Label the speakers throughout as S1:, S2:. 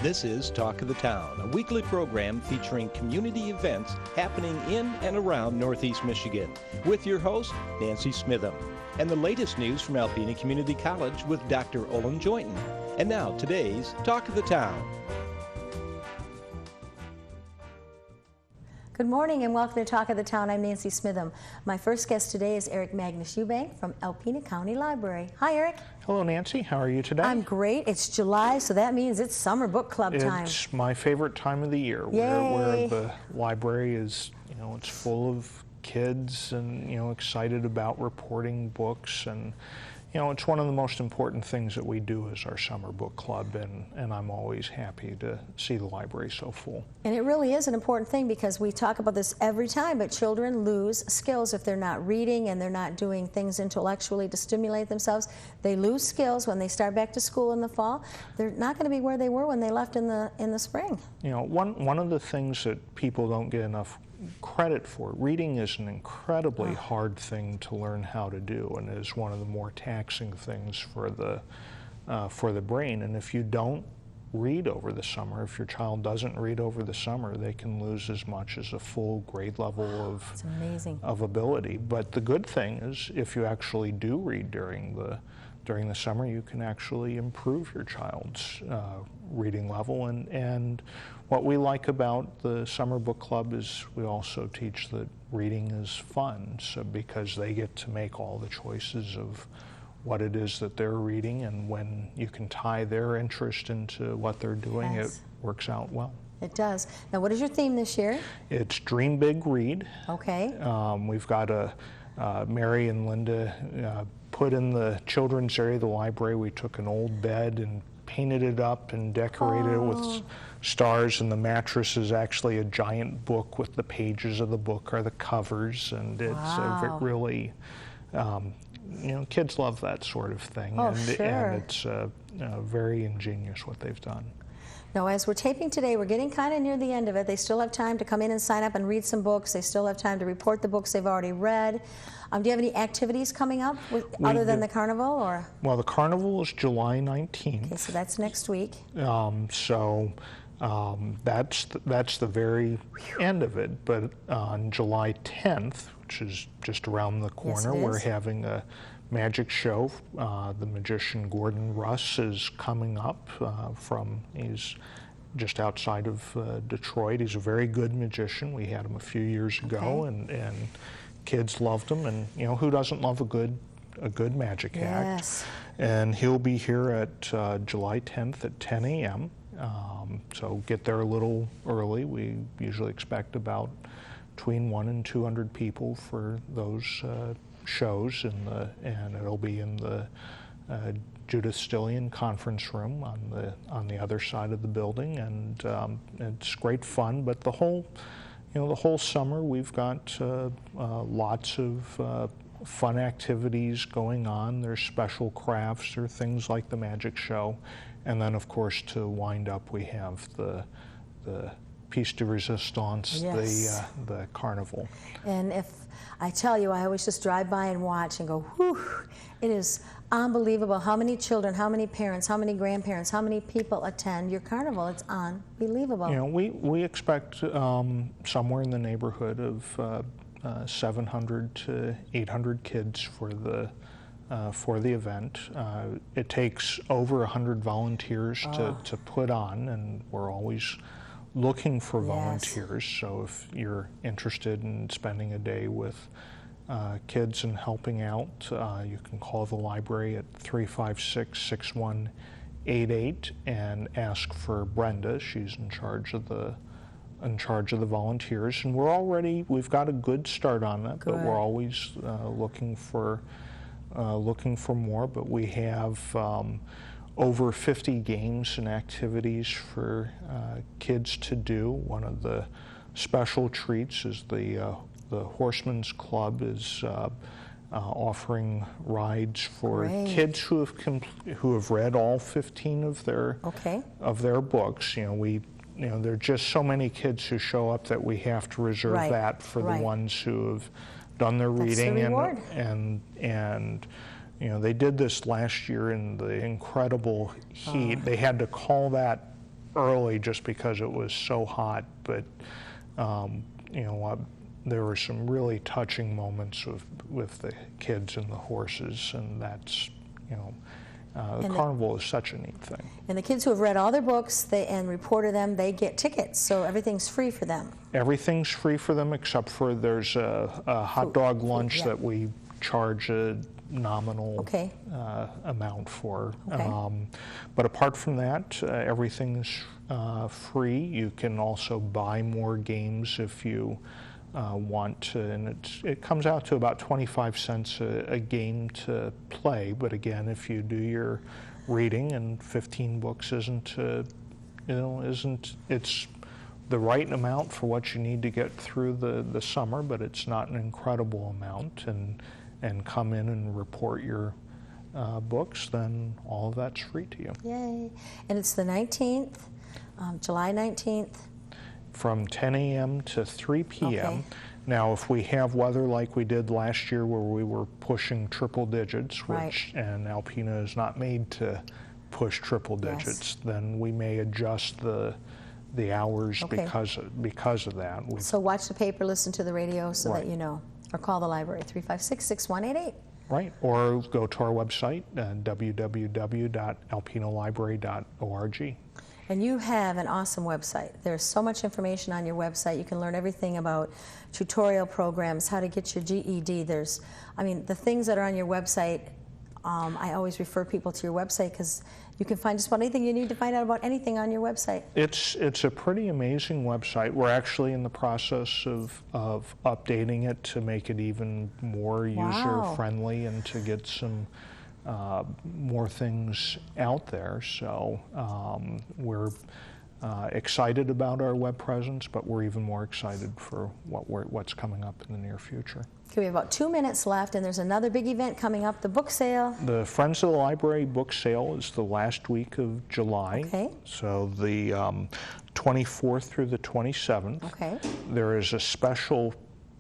S1: This is Talk of the Town, a weekly program featuring community events happening in and around Northeast Michigan, with your host, Nancy Smithem, and the latest news from Alpena Community College with Dr. Olin Joyton. And now, today's Talk of the Town.
S2: Good morning and welcome to Talk of the Town. I'm Nancy Smithem. My first guest today is Eric Magness-Eubank from Alpena County Library. Hi, Eric.
S3: Hello, Nancy. How are you today?
S2: I'm great. It's July, so that means it's summer book club time.
S3: It's my favorite time of the year, where the library is, it's full of kids and, excited about reporting books. And, it's one of the most important things that we do is our summer book club, and I'm always happy to see the library so full.
S2: And it really is an important thing because we talk about this every time, but children lose skills if they're not reading and they're not doing things intellectually to stimulate themselves. They lose skills when they start back to school in the fall. They're not going to be where they were when they left in the spring.
S3: One of the things that people don't get enough credit for, reading is an incredibly hard thing to learn how to do, and is one of the more taxing things for the brain. And if you don't read over the summer, if your child doesn't read over the summer, they can lose as much as a full grade level of ability. But the good thing is, if you actually do read during the summer, you can actually improve your child's reading level. And what we like about the summer book club is we also teach that reading is fun, so because they get to make all the choices of what it is that they're reading, and when you can tie their interest into what they're doing, it works out well.
S2: It does. Now, what is your theme this year?
S3: It's Dream Big, Read.
S2: Okay.
S3: We've got Mary and Linda put in the children's area of the library. We took an old bed and painted it up and decorated it with stars, and the mattress is actually a giant book with the pages of the book are the covers, and it's really, kids love that sort of thing, and it's very ingenious what they've done.
S2: Now, as we're taping today, we're getting kind of near the end of it. They still have time to come in and sign up and read some books. They still have time to report the books they've already read. Do you have any activities coming up other than the carnival? Or?
S3: Well, the carnival is July 19th.
S2: Okay, so that's next week.
S3: That's the very end of it. But on July 10th, which is just around the corner, we're having a magic show. The magician Gordon Russ is coming up he's just outside of Detroit. He's a very good magician. We had him a few years ago, and kids loved him. And who doesn't love a good magic act? And he'll be here at July 10th at 10 a.m. So get there a little early. We usually expect about between 100 and 200 people for those shows, and it'll be in the Judith Stillian conference room on the other side of the building, and it's great fun. But the whole summer we've got lots of fun activities going on. There's special crafts or things like the magic show, and then of course to wind up we have the piece de resistance, the carnival.
S2: And if I tell you, I always just drive by and watch and go, whew, it is unbelievable how many children, how many parents, how many grandparents, how many people attend your carnival. It's unbelievable.
S3: We expect somewhere in the neighborhood of 700 to 800 kids for the event. It takes over 100 volunteers to put on, and we're always looking for volunteers. So if you're interested in spending a day with kids and helping out, you can call the library at 356-6188 and ask for Brenda. She's in charge of the volunteers, and we've got a good start on that. But we're always looking for more. But we have over 50 games and activities for kids to do. One of the special treats is the Horsemen's Club is offering rides for kids who have read all 15 of their books. There are just so many kids who show up that we have to reserve that for the ones who have done their reading.
S2: The reward.
S3: And they did this last year in the incredible heat. They had to call that early just because it was so hot, but you know, there were some really touching moments with the kids and the horses, and that's, you know, the carnival is such a neat thing.
S2: And the kids who have read all their books and reported them, they get tickets, so everything's free for them.
S3: Everything's free for them except for there's a hot dog lunch that we charge a nominal amount for. But apart from that, everything's free. You can also buy more games if you want to, and it comes out to about 25 cents a game to play. But again, if you do your reading, and 15 books isn't it's the right amount for what you need to get through the summer, but it's not an incredible amount, and come in and report your books, then all of that's free to you.
S2: Yay. And it's the 19th, July 19th.
S3: From 10 a.m. to 3 p.m. Now, if we have weather like we did last year where we were pushing triple digits, and Alpena is not made to push triple digits, then we may adjust the hours because of that.
S2: So watch the paper, listen to the radio so that you know, or call the library, 356-6188.
S3: Right, or go to our website, www.alpenalibrary.org.
S2: And you have an awesome website. There's so much information on your website. You can learn everything about tutorial programs, how to get your GED. I mean, the things that are on your website, I always refer people to your website because you can find just about anything you need to find out about anything on your website.
S3: It's a pretty amazing website. We're actually in the process of updating it to make it even more user-friendly and to get some more things out there. So we're excited about our web presence, but we're even more excited for what's coming up in the near future.
S2: Okay, we have about 2 minutes left, and there's another big event coming up, the book sale.
S3: The Friends of the Library book sale is the last week of July.
S2: Okay.
S3: So the 24th through the 27th.
S2: Okay.
S3: There is a special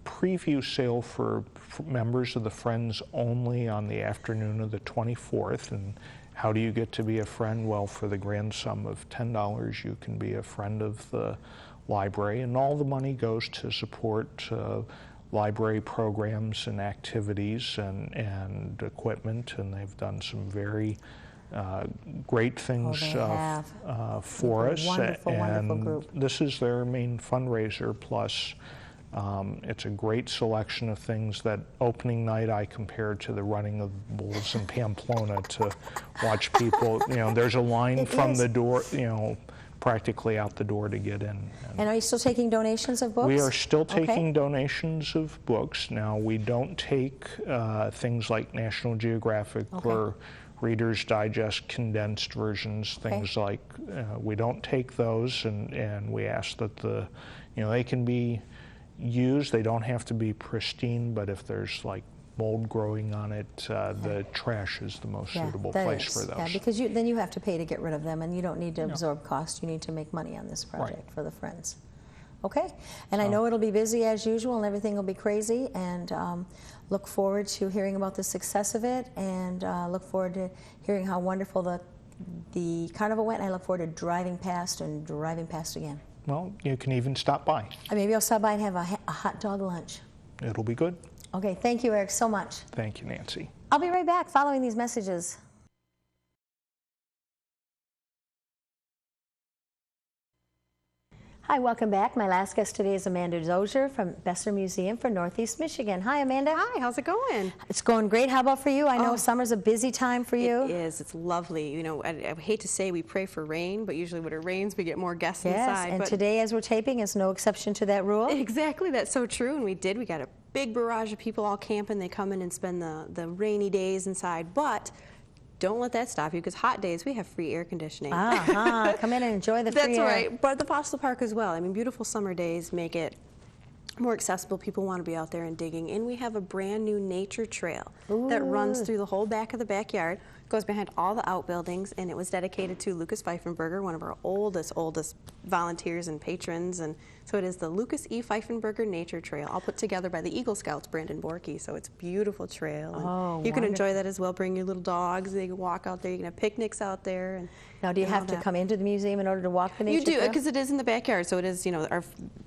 S3: preview sale for members of the Friends only on the afternoon of the 24th. And how do you get to be a friend? Well, for the grand sum of $10, you can be a friend of the library, and all the money goes to support library programs and activities and equipment, and they've done some very great things for us.
S2: Wonderful group.
S3: This is their main fundraiser, plus it's a great selection of things that opening night I compared to the running of bulls in Pamplona to watch people, you know, there's a line from the door, you know, practically out the door to get in.
S2: And are you still taking donations of books?
S3: We are still taking donations of books. Now, we don't take things like National Geographic or Reader's Digest condensed versions, things like, we don't take those, and we ask that they can be used. They don't have to be pristine, but if there's like mold growing on it, the trash is the most suitable place for those.
S2: Yeah, because then you have to pay to get rid of them, and you don't need to absorb cost. You need to make money on this project for the Friends. Okay, and I know it'll be busy as usual, and everything will be crazy, and look forward to hearing about the success of it, and look forward to hearing how wonderful the carnival went, and I look forward to driving past and driving past again.
S3: Well, you can even stop by.
S2: Maybe I'll stop by and have a hot dog lunch.
S3: It'll be good.
S2: Okay, thank you, Eric, so much.
S3: Thank you, Nancy.
S2: I'll be right back following these messages. Hi, welcome back. My last guest today is Amanda Dozier from Besser Museum for Northeast Michigan. Hi, Amanda.
S4: Hi, how's it going?
S2: It's going great. How about for you? I know summer's a busy time for you.
S4: It is. It's lovely. You know, I hate to say we pray for rain, but usually when it rains, we get more guests inside.
S2: And today, as we're taping, is no exception to that rule.
S4: Exactly. That's so true. And we got a big barrage of people all camping. They come in and spend the rainy days inside. But don't let that stop you, because hot days, we have free air conditioning.
S2: Come in and enjoy the free air.
S4: That's right. But the Fossil Park as well. I mean, beautiful summer days make it more accessible. People want to be out there and digging. And we have a brand new nature trail that runs through the whole back of the backyard. goes behind all the outbuildings, and it was dedicated to Lucas Pfeifenberger, one of our oldest volunteers and patrons. And so it is the Lucas E. Pfeifenberger Nature Trail, all put together by the Eagle Scouts, Brandon Borky. So it's a beautiful trail. And you can enjoy that as well. Bring your little dogs. They can walk out there. You can have picnics out there. And
S2: now, do you have to come into the museum in order to walk the nature trail?
S4: You do, because it is in the backyard. So it is,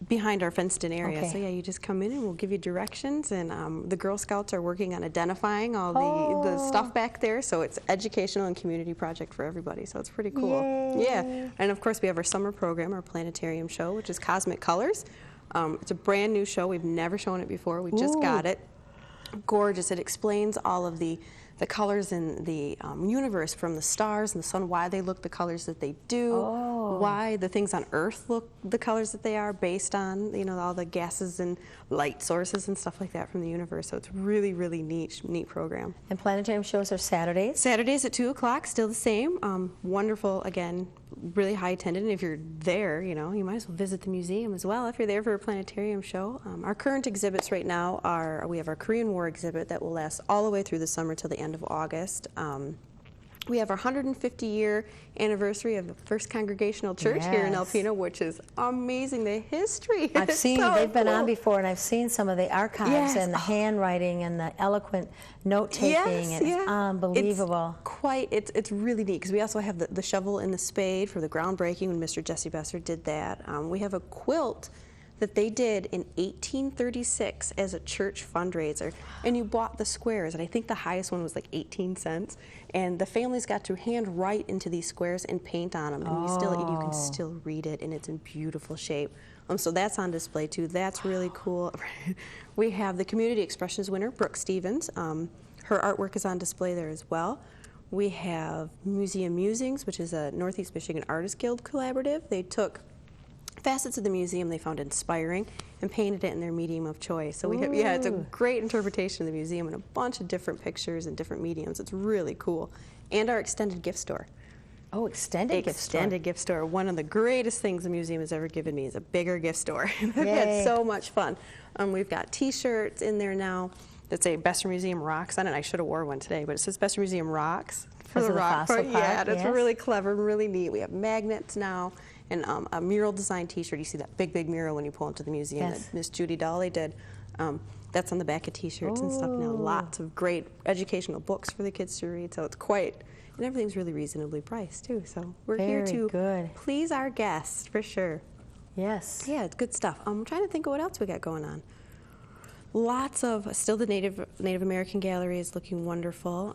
S4: behind our fenced-in area. Okay. So yeah, you just come in and we'll give you directions. And the Girl Scouts are working on identifying all the stuff back there. So it's educational and community project for everybody. So it's pretty cool.
S2: Yay.
S4: Yeah. And of course we have our summer program, our planetarium show, which is Cosmic Colors. It's a brand new show. We've never shown it before. We just got it. Gorgeous. It explains all of the colors in the universe, from the stars and the sun, why they look the colors that they do, why the things on Earth look the colors that they are, based on all the gases and light sources and stuff like that from the universe. So it's really, really neat program.
S2: And planetarium shows are Saturdays?
S4: Saturdays at 2 o'clock, still the same. Wonderful, again, really high attended. And if you're there, you might as well visit the museum as well if you're there for a planetarium show. Our current exhibits right now are, we have our Korean War exhibit that will last all the way through the summer till the end of August. We have our 150-year anniversary of the First Congregational Church here in Alpena, which is amazing. The history.
S2: I've seen, they've been on before, and I've seen some of the archives and the handwriting and the eloquent note-taking. It's unbelievable.
S4: It's really neat, because we also have the shovel and the spade for the groundbreaking when Mr. Jesse Besser did that. We have a quilt that they did in 1836 as a church fundraiser, and you bought the squares, and I think the highest one was like 18 cents, and the families got to hand write into these squares and paint on them, and you can still read it, and it's in beautiful shape. So that's on display too. That's really cool. We have the Community Expressions winner, Brooke Stevens. Her artwork is on display there as well. We have Museum Musings, which is a Northeast Michigan Artists Guild collaborative. They took facets of the museum they found inspiring and painted it in their medium of choice. So we have, it's a great interpretation of the museum and a bunch of different pictures and different mediums. It's really cool. And our extended gift store.
S2: Oh, extended gift store.
S4: Extended gift store. One of the greatest things the museum has ever given me is a bigger gift store. I've had so much fun. We've got T-shirts in there now that say Besser Museum Rocks on it. I should have wore one today, but it says Besser Museum Rocks for the rock part. Yeah, that's really clever and really neat. We have magnets now. And a mural design T-shirt. You see that big mural when you pull into the museum that Miss Judy Dolly did. That's on the back of T-shirts and stuff now. Lots of great educational books for the kids to read. So it's and everything's really reasonably priced too. So we're here to please our guests for sure.
S2: Yes.
S4: Yeah, it's good stuff. I'm trying to think of what else we got going on. Lots of, still the Native American Gallery is looking wonderful.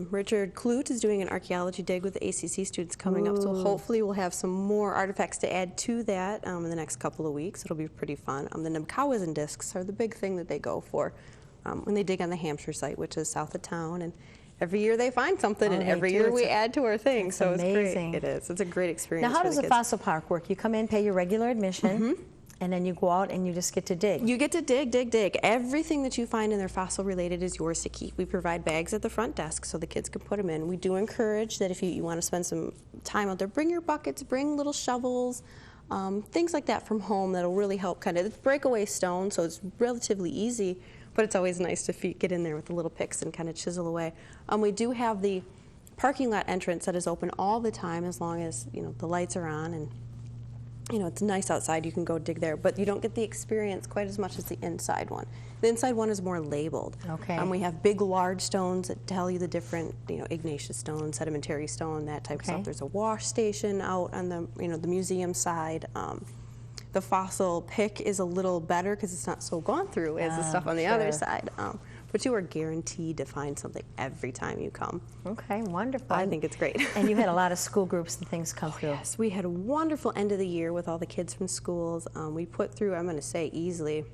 S4: Richard Clute is doing an archaeology dig with the ACC students coming up, so hopefully we'll have some more artifacts to add to that in the next couple of weeks. It'll be pretty fun. The Nabkawisan discs are the big thing that they go for when they dig on the Hampshire site, which is south of town. And every year they find something, and every year we add to our thing. So it's great. It is. It's a great experience.
S2: Now, how does the fossil park work? You come in, pay your regular admission. And then you go out and you just get to dig.
S4: You get to dig. Everything that you find in there fossil related is yours to keep. We provide bags at the front desk so the kids can put them in. We do encourage that if you want to spend some time out there, bring your buckets, bring little shovels, things like that from home that'll really help. It's breakaway stone, so it's relatively easy, but it's always nice to get in there with the little picks and kind of chisel away. We do have the parking lot entrance that is open all the time as long as the lights are on, and it's nice outside, you can go dig there, but you don't get the experience quite as much as the inside one. The inside one is more labeled.
S2: Okay.
S4: We have big, large stones that tell you the different, igneous stone, sedimentary stone, that type of stuff. There's a wash station out on the, the museum side. The fossil pick is a little better because it's not so gone through as the stuff on the other side. But you are guaranteed to find something every time you come.
S2: Okay, wonderful.
S4: I think it's great.
S2: And you had a lot of school groups and things come through.
S4: Yes, we had a wonderful end of the year with all the kids from schools. We put through, I'm going to say easily,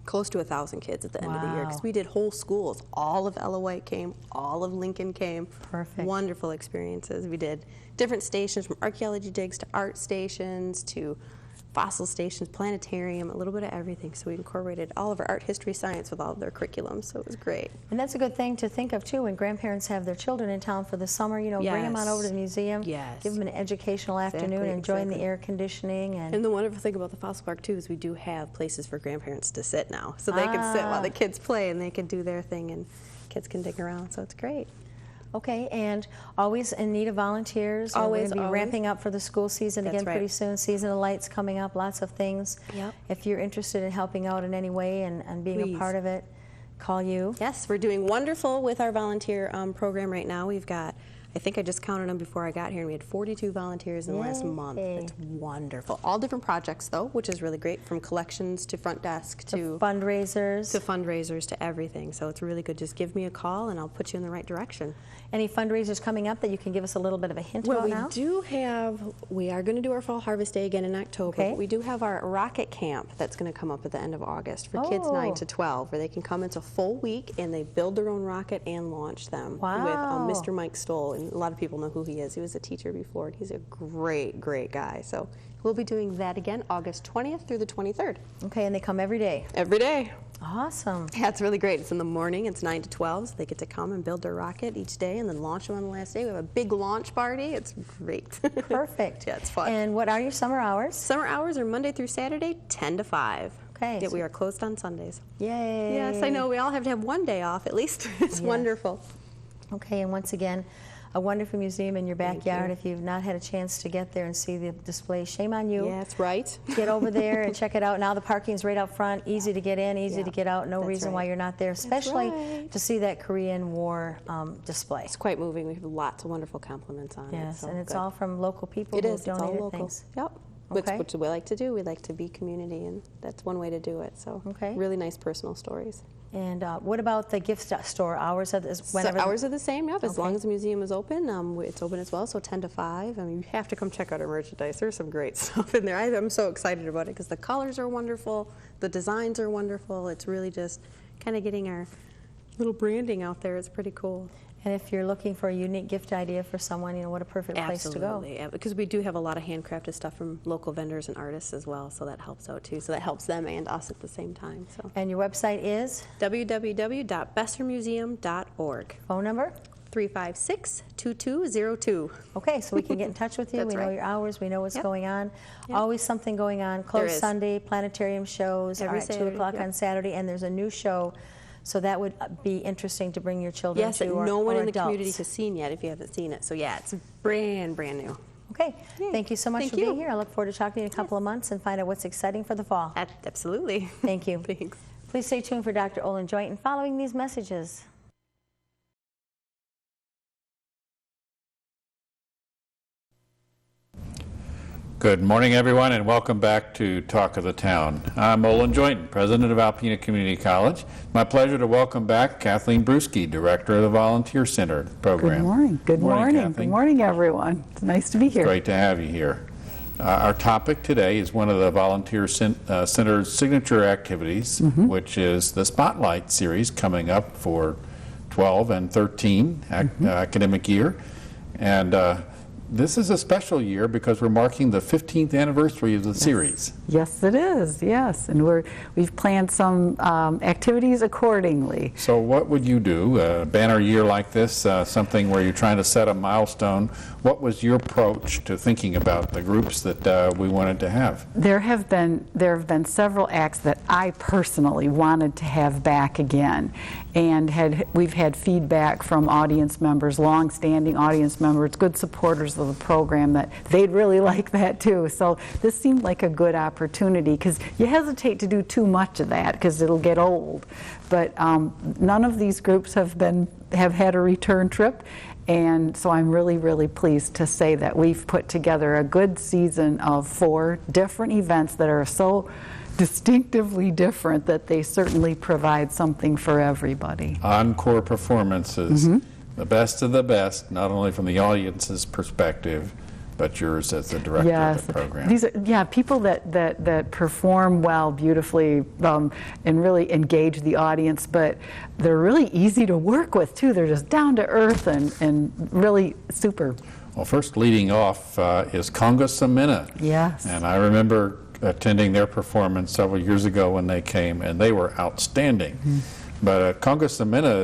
S4: close to 1,000 kids at the end of the year, because we did whole schools. All of Ella White came, all of Lincoln came.
S2: Perfect.
S4: Wonderful experiences. We did different stations, from archaeology digs to art stations to fossil stations, planetarium, a little bit of everything. So we incorporated all of our art, history, science with all of their curriculums, so it was great.
S2: And that's a good thing to think of too when grandparents have their children in town for the summer, bring them on over to the museum, give them an educational afternoon, enjoying the air conditioning.
S4: And the wonderful thing about the fossil park too is we do have places for grandparents to sit now. So they can sit while the kids play and they can do their thing and kids can dig around, so it's great.
S2: Okay, and always in need of volunteers.
S4: Always,
S2: We're going to be ramping up for the school season
S4: That's
S2: again
S4: right.
S2: pretty soon. Season of Lights coming up, lots of things.
S4: Yep.
S2: If you're interested in helping out in any way and being
S4: Please.
S2: a part of it, call you.
S4: Yes, we're doing wonderful with our volunteer program right now. We've got, I think I just counted them before I got here, and we had 42 volunteers in the last month. It's wonderful. All different projects, though, which is really great, from collections to front desk to
S2: fundraisers.
S4: to everything. So it's really good. Just give me a call, and I'll put you in the right direction.
S2: Any fundraisers coming up that you can give us a little bit of a hint about now?
S4: We are going to do our Fall Harvest Day again in October.
S2: Okay.
S4: But we do have our Rocket Camp that's going to come up at the end of August for kids 9 to 12, where they can come. It's a full week, and they build their own rocket and launch them
S2: Wow.
S4: with Mr. Mike Stoll. And a lot of people know who he is. He was a teacher before, and he's a great, great guy. So we'll be doing that again August 20th through the 23rd.
S2: Okay, and they come every day.
S4: Every day.
S2: Awesome.
S4: Yeah, it's really great. It's in the morning. It's 9 to 12, so they get to come and build their rocket each day and then launch them on the last day. We have a big launch party. It's great.
S2: Perfect.
S4: Yeah, it's fun.
S2: And what are your summer hours?
S4: Summer hours are Monday through Saturday, 10 to 5.
S2: Okay.
S4: Yeah, we are closed on Sundays.
S2: Yay.
S4: Yes, I know. We all have to have one day off at least. It's wonderful.
S2: Okay, and once again, a wonderful museum in your backyard.
S4: you.
S2: If you've not had a chance to get there and see the display, shame on you.
S4: Yeah, that's right.
S2: Get over there and check it out. Now the parking's right out front, easy to get in, easy
S4: Yeah,
S2: to get out. No
S4: that's
S2: reason why
S4: right.
S2: you're not there, especially
S4: right.
S2: to see that Korean War display.
S4: It's quite moving. We have lots of wonderful compliments on it.
S2: Yes,
S4: so
S2: and it's
S4: good.
S2: all from local people
S4: It
S2: who
S4: is. It's all
S2: donated
S4: local.
S2: things.
S4: Yep.
S2: Okay.
S4: Which we like to do. We like to be community, and that's one way to do it. So
S2: Okay.
S4: really nice personal stories.
S2: And what about the gift store hours? Whenever
S4: So hours are the same, yep. As
S2: Okay.
S4: long as the museum is open, it's open as well, so 10 to 5. I mean, you have to come check out our merchandise. There's some great stuff in there. I'm so excited about it because the colors are wonderful, the designs are wonderful. It's really just kind of getting our little branding out there. It's pretty cool.
S2: And if you're looking for a unique gift idea for someone, what a perfect place to go.
S4: Absolutely, yeah, because we do have a lot of handcrafted stuff from local vendors and artists as well, so that helps out too. So that helps them and us at the same time. So
S2: And your website is?
S4: www.bessermuseum.org.
S2: Phone number?
S4: 356-2202.
S2: Okay, so we can get in touch with you.
S4: That's
S2: We know
S4: right.
S2: your hours. We know what's
S4: Yep.
S2: going on.
S4: Yep.
S2: Always something going on.
S4: There
S2: Closed
S4: is.
S2: Sunday, planetarium shows
S4: Every
S2: are at 2
S4: Saturday,
S2: o'clock
S4: yep.
S2: on Saturday, and there's a new show. So that would be interesting to bring your children
S4: Yes,
S2: to,
S4: that
S2: or,
S4: no one
S2: or
S4: in the
S2: adults.
S4: community has seen yet if you haven't seen it. So yeah, it's brand new.
S2: Okay,
S4: Yay.
S2: thank you so much
S4: Thank
S2: for
S4: you.
S2: being here. I look forward to talking to you in a couple of months and find out what's exciting for the fall.
S4: Absolutely.
S2: Thank you.
S4: Thanks.
S2: Please stay tuned for Dr. Olin Joyton following these messages.
S5: Good morning, everyone, and welcome back to Talk of the Town. I'm Olin Joyton, president of Alpena Community College. My pleasure to welcome back Kathleen Bruski, director of the Volunteer Center program.
S6: Good morning. Good morning.
S5: Kathleen.
S6: Good morning, everyone. It's nice to be here.
S5: Great to have you here. Our topic today is one of the Volunteer Center's signature activities, which is the Spotlight series coming up for 12 and 13 academic year. And this is a special year because we're marking the 15th anniversary of the series.
S6: Yes, it is. Yes, and we've planned some activities accordingly.
S5: So what would you do, a banner year like this, something where you're trying to set a milestone? What was your approach to thinking about the groups that we wanted to have?
S6: There have been several acts that I personally wanted to have back again, and we've had feedback from audience members, long-standing audience members, good supporters of the program, that they'd really like that too. So this seemed like a good opportunity, because you hesitate to do too much of that because it'll get old. But none of these groups have had a return trip. And so I'm really, really pleased to say that we've put together a good season of 4 different events that are so distinctively different that they certainly provide something for everybody.
S5: Encore performances, the best of the best, not only from the audience's perspective, but yours as the director of the program.
S6: These are, people that perform well, beautifully, and really engage the audience, but they're really easy to work with too. They're just down to earth and really super.
S5: Well, first leading off is Conga Samina.
S6: Yes.
S5: And I remember attending their performance several years ago when they came, and they were outstanding. But Conga Samina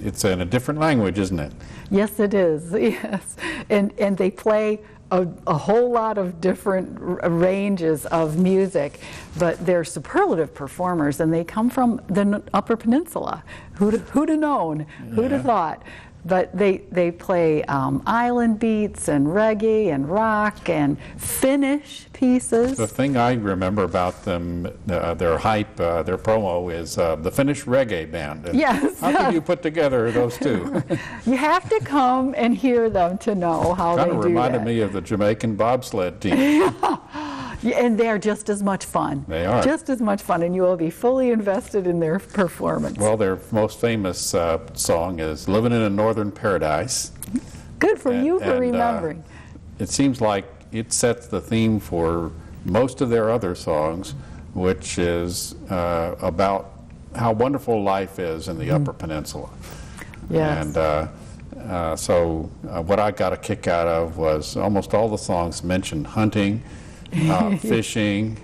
S5: it's in a different language, isn't it?
S6: Yes, it is. Yes, and they play a whole lot of different ranges of music, but they're superlative performers, and they come from the Upper Peninsula. Who'd have known? Who'd have thought? But they play island beats and reggae and rock and Finnish pieces.
S5: The thing I remember about them, their hype, their promo, is the Finnish reggae band. And
S6: yes.
S5: How can you put together those two?
S6: You have to come and hear them to know how they do that.
S5: Kind of reminded me of the Jamaican bobsled team.
S6: Yeah, and they're just as much fun.
S5: They are.
S6: Just as much fun, and you will be fully invested in their performance.
S5: Well, their most famous song is Living in a Northern Paradise.
S6: Good for you for remembering.
S5: It seems like it sets the theme for most of their other songs, which is about how wonderful life is in the Upper Peninsula.
S6: Yes.
S5: And so what I got a kick out of was almost all the songs mentioned hunting, fishing,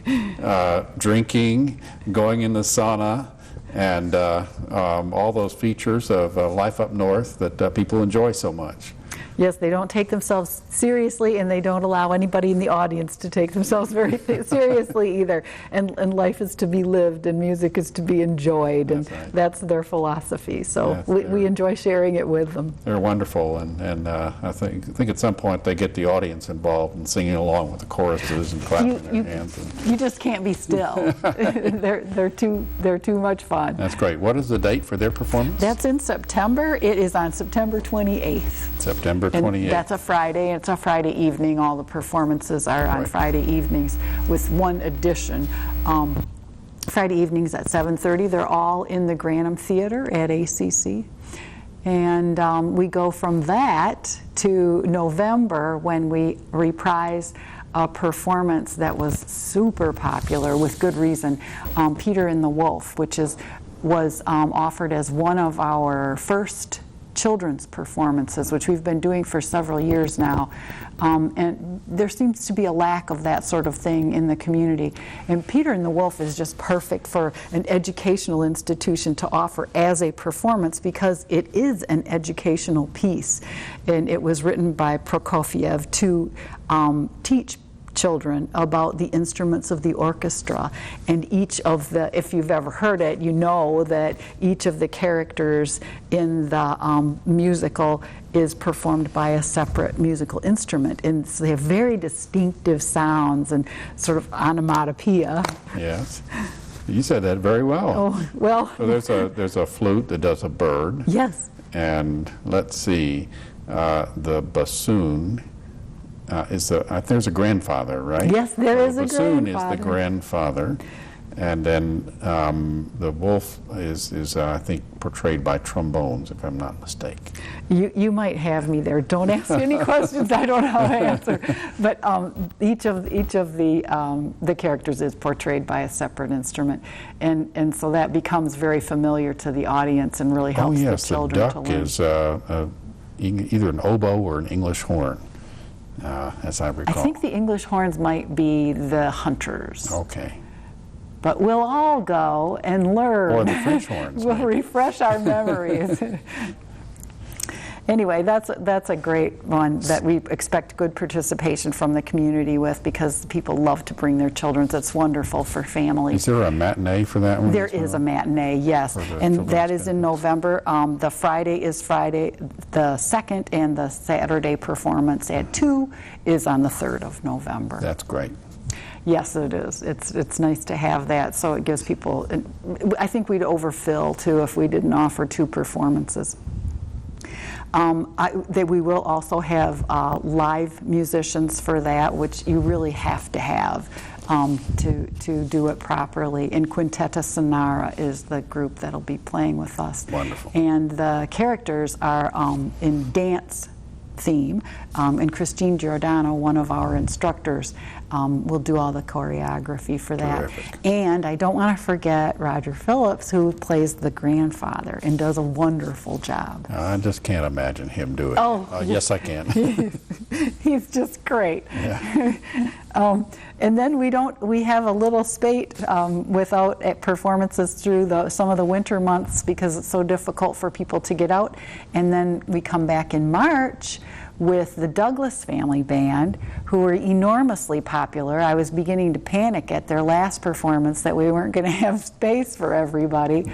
S5: drinking, going in the sauna, and all those features of life up north that people enjoy so much.
S6: Yes, they don't take themselves seriously, and they don't allow anybody in the audience to take themselves very seriously either. And life is to be lived, and music is to be enjoyed, and that's their philosophy. So we enjoy sharing it with them. They're
S5: wonderful, and I think at some point they get the audience involved and singing along with the choruses and clapping their hands.
S6: You just can't be still. they're too much fun.
S5: That's great. What is the date for their performance?
S6: That's in September. It is on September 28th.
S5: September 28th.
S6: And that's a Friday. It's a Friday evening. All the performances are on Friday evenings, with one addition. Friday evenings at 7:30. They're all in the Granum Theater at ACC. And we go from that to November, when we reprise a performance that was super popular, with good reason, Peter and the Wolf, which was offered as one of our first children's performances, which we've been doing for several years now. And there seems to be a lack of that sort of thing in the community. And Peter and the Wolf is just perfect for an educational institution to offer as a performance, because it is an educational piece. And it was written by Prokofiev to teach children about the instruments of the orchestra, and each of the, if you've ever heard it, you know that each of the characters in the musical is performed by a separate musical instrument, and so they have very distinctive sounds and sort of onomatopoeia.
S5: Yes. You said that very well.
S6: Oh, well.
S5: So there's a flute that does a bird.
S6: Yes.
S5: And let's see, the bassoon there's a grandfather, right?
S6: Yes, there is a grandfather.
S5: The bassoon is the grandfather, and then the wolf is I think portrayed by trombones, if I'm not mistaken.
S6: You might have me there. Don't ask any questions I don't know how to answer. But each of the characters is portrayed by a separate instrument, and so that becomes very familiar to the audience and really helps the children to learn.
S5: Oh yes, the duck is either an oboe or an English horn. As I recall.
S6: I think the English horns might be the hunters.
S5: Okay.
S6: But we'll all go and learn.
S5: Or the French horns.
S6: We'll refresh our memories. Anyway, that's a great one that we expect good participation from the community with, because people love to bring their children. It's wonderful for families.
S5: Is there a matinee for that one?
S6: There is a matinee, yes. And that is in November. The Friday is Friday the 2nd, and the Saturday performance at 2 is on the 3rd of November.
S5: That's great.
S6: Yes, it is. It's nice to have that, so it gives people, I think we'd overfill too if we didn't offer 2 performances. We will also have live musicians for that, which you really have to have to do it properly. And Quintetta Sonara is the group that'll be playing with us.
S5: Wonderful.
S6: And the characters are in dance theme, and Christine Giordano, one of our instructors, will do all the choreography for that.
S5: Terrific.
S6: And I don't want to forget Roger Phillips, who plays the grandfather and does a wonderful job.
S5: I just can't imagine him do it.
S6: Oh,
S5: yes, I can.
S6: He's just great.
S5: Yeah.
S6: And then we have a little spate without performances through some of the winter months, because it's so difficult for people to get out. And then we come back in March with the Douglas Family Band, who were enormously popular. I was beginning to panic at their last performance that we weren't going to have space for everybody.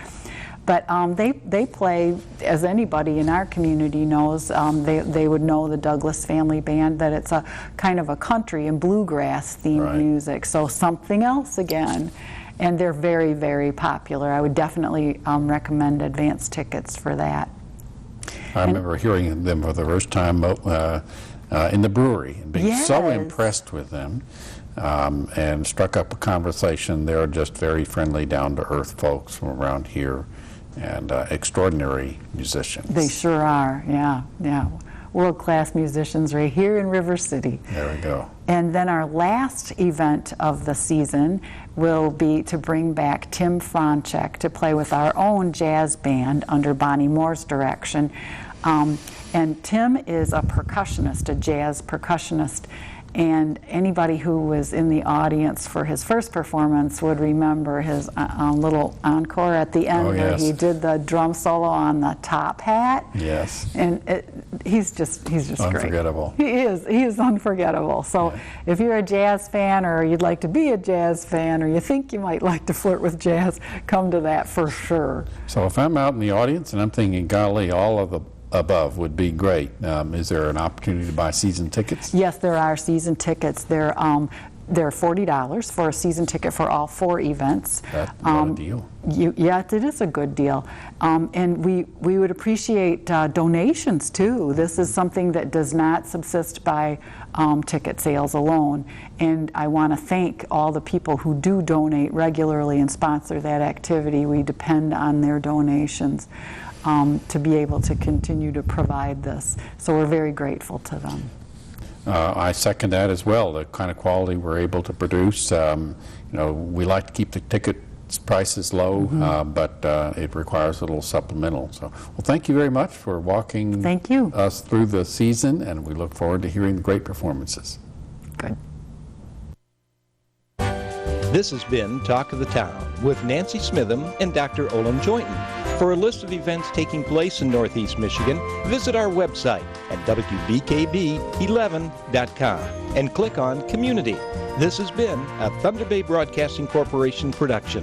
S6: But they play, as anybody in our community knows, they would know the Douglas Family Band, that it's a kind of a country and bluegrass themed music. So something else again. And they're very, very popular. I would definitely recommend advance tickets for that.
S5: I remember hearing them for the first time in the brewery and being so impressed with them, and struck up a conversation. They're just very friendly, down-to-earth folks from around here, and extraordinary musicians.
S6: They sure are, yeah. World-class musicians right here in River City.
S5: There we go.
S6: And then our last event of the season will be to bring back Tim Franchek to play with our own jazz band under Bonnie Moore's direction. And Tim is a percussionist, a jazz percussionist. And anybody who was in the audience for his first performance would remember his little encore at the end where he did the drum solo on the top hat.
S5: Yes.
S6: And he's just
S5: unforgettable.
S6: Great. He is unforgettable. So if you're a jazz fan, or you'd like to be a jazz fan, or you think you might like to flirt with jazz, come to that for sure.
S5: So if I'm out in the audience and I'm thinking, golly, all of the above would be great, is there an opportunity to buy season tickets?
S6: Yes, there are season tickets. They're $40 for a season ticket for all 4 events.
S5: That's not a deal.
S6: Yeah, it is a good deal. And we would appreciate donations too. This is something that does not subsist by ticket sales alone. And I want to thank all the people who do donate regularly and sponsor that activity. We depend on their donations to be able to continue to provide this. So we're very grateful to them.
S5: I second that as well, the kind of quality we're able to produce. We like to keep the ticket prices low, but it requires a little supplemental. So, well, thank you very much for walking us through the season, and we look forward to hearing the great performances.
S6: Good.
S1: This has been Talk of the Town with Nancy Smithem and Dr. Olin Joyton. For a list of events taking place in Northeast Michigan, visit our website at wbkb11.com and click on Community. This has been a Thunder Bay Broadcasting Corporation production.